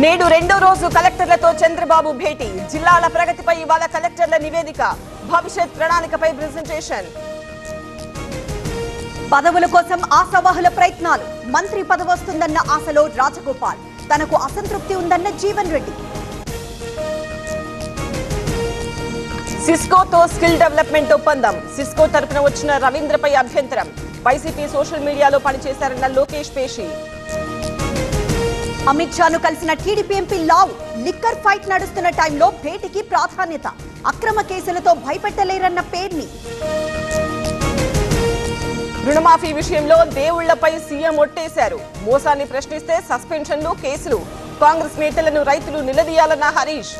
నేడు రెండో రోజు కలెక్టర్లతో చంద్రబాబు భేటీ. జిల్లాల ప్రగతిపై ఇవాళ కలెక్టర్ల నివేదిక, భవిష్యత్ ప్రణాళికపై ప్రెజెంటేషన్. పదవుల కోసం ఆశావాహుల ప్రయత్నాలు. మంత్రి పదవి వస్తుందన్న ఆశలో రాజగోపాల్, తనకు అసంతృప్తి ఉందన్న జీవన్ రెడ్డి. సిస్కోతో స్కిల్ డెవలప్మెంట్ ఒప్పందం. సిస్కో తరపున వచ్చిన రవీంద్రపై అభ్యంతరం. వైసీపీ సోషల్ మీడియాలో పనిచేశారన్న లోకేష్ పేషి. అమిత్ షాను కలిసిన టీడీపీ ఎంపీ లావు. లిక్కర్ ఫైట్ నడుస్తున్న టైంలో భేటీకి ప్రాధాన్యత. అక్రమ కేసులతో భయపెట్టలేరన్న పేర్ని. రుణమాఫీ విషయంలో దేవుళ్లపై సీఎం ఒట్టేశారు. మోసాన్ని ప్రశ్నిస్తే సస్పెన్షన్లు, కేసులు. కాంగ్రెస్ నేతలను రైతులు నిలదీయాలన్న హరీష్.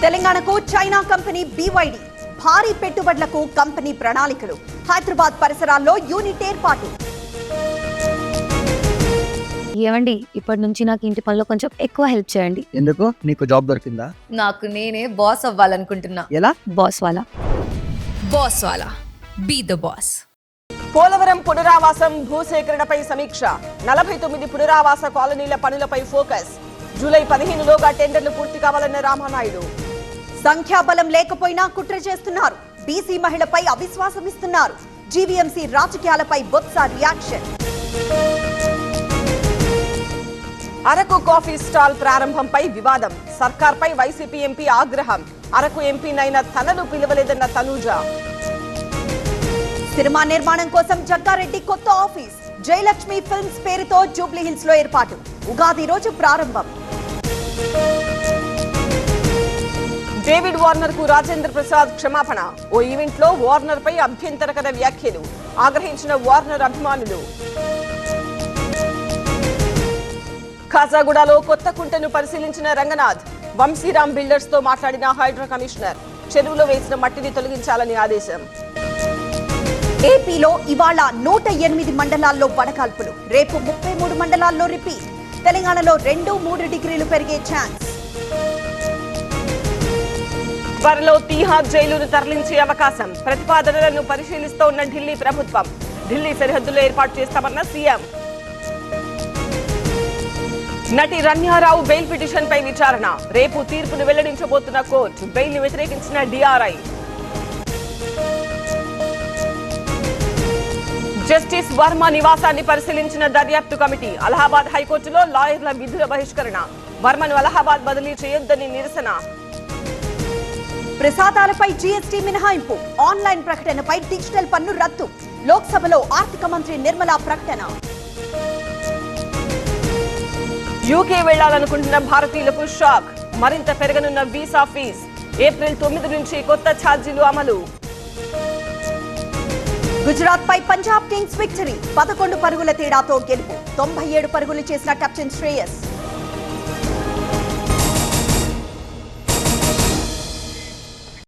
తెలంగాణకు చైనా కంపెనీ BYD. భారీ పెట్టుబడులకు కంపెనీ ప్రణాళికలు. హైదరాబాద్ పరిసరాల్లో యూనిట్ ఏర్పాటు. ఏమండి, ఇప్పటి నుంచి నాకు ఇంటి పనిలో కొంచెం ఎక్కువ హెల్ప్ చేయండి. ఎందుకు? నీకు జాబ్ దొరికిందా? నాకు నేనే బాస్ అవ్వాలనుకుంటున్నా. ఎలా? బాస్ వాలా. బాస్ వాలా, బీ ద బాస్. పోలవరం పునరావాసం, భూసేకరణపై సమీక్ష. 49 పునరావాస కాలనీల పనులపై ఫోకస్. జూలై 15లోగా టెండర్లు పూర్తి కావాలన్న రామానాయుడు. సంఖ్యాబలం లేకపోయినా కుట్ర చేస్తున్నారు. బీసీ మహిళపై అవిశ్వాసం ఇస్తున్నారు. జీవీఎంసీ రాజకీయాలపై Botsa reaction. Araku coffee stall ప్రారంభంపై వివాదం. సర్కార్పై వైసీపీ ఎంపీ ఆగ్రహం. అరకు ఎంపీనైనా తనను పిలవలేదన్న తనూజ. సినిమా నిర్మాణం కోసం జగ్గారెడ్డి కొత్త ఆఫీస్. జయలక్ష్మి ఫిల్మ్స్ పేరుతో జూబ్లీహిల్స్ లో ఏర్పాటు. ఉగాది రోజు ప్రారంభం. డేవిడ్ వార్నర్ కు రాజేంద్ర ప్రసాద్ క్షమాపణ. ఓ ఈవెంట్ లో వార్నర్ పై అభ్యంతరకర వ్యాఖ్యలు. ఆగ్రహించిన వార్నర్ అభిమానులు. ఖాజాగూడలో కొత్త కుంటను పరిశీలించిన రంగనాథ్. వంశీరామ్ బిల్డర్స్ తో మాట్లాడిన హైడ్రా కమిషనర్. చెరువులో వేసిన మట్టిని తొలగించాలని ఆదేశం. ఏపీలో ఇవాళ 108 మండలాల్లో వడగాల్పులు. రేపు 33 మండలాల్లో రిపీట్. తెలంగాణలో 2-3 డిగ్రీలు పెరిగే ఛాన్స్. త్వరలో తీహార్ జైలును తరలించే అవకాశం. ప్రతిపాదనలను పరిశీలిస్తోన్న ఢిల్లీ ప్రభుత్వం. ఢిల్లీ సరిహద్దులో ఏర్పాటు చేస్తామన్న సీఎం. నటి రన్యారావు బెయిల్ పిటిషన్ పై విచారణ. రేపు తీర్పును వెల్లడించబోతున్న కోర్టు. బెయిల్ ను వ్యతిరేకించిన DRI. జస్టిస్ వర్మ నివాసాన్ని పరిశీలించిన దర్యాప్తు కమిటీ. అలహాబాద్ హైకోర్టులో లాయర్ల విధుల బహిష్కరణ. వర్మను అలహాబాద్ బదిలీ చేయొద్దని నిరసన. ప్రసాదాలపై జీఎస్టీ మినహాయింపు. ఆన్లైన్ ప్రకటనపై డిజిటల్ పన్ను రద్దు. లోక్సభలో ఆర్థిక మంత్రి నిర్మలా ప్రకటన. యూకే వెళ్లాలనుకుంటున్న భారతీయులకు షాక్. మరింత పెరగనున్న వీసా ఫీజ్. ఏప్రిల్ 9 నుంచి కొత్త ఛార్జీలు అమలు. గుజరాత్ పై పంజాబ్ కింగ్స్ విక్టరీ. 11 పరుగుల తేడాతో గెలుపు. 97 పరుగులు చేసిన కెప్టెన్ శ్రేయస్.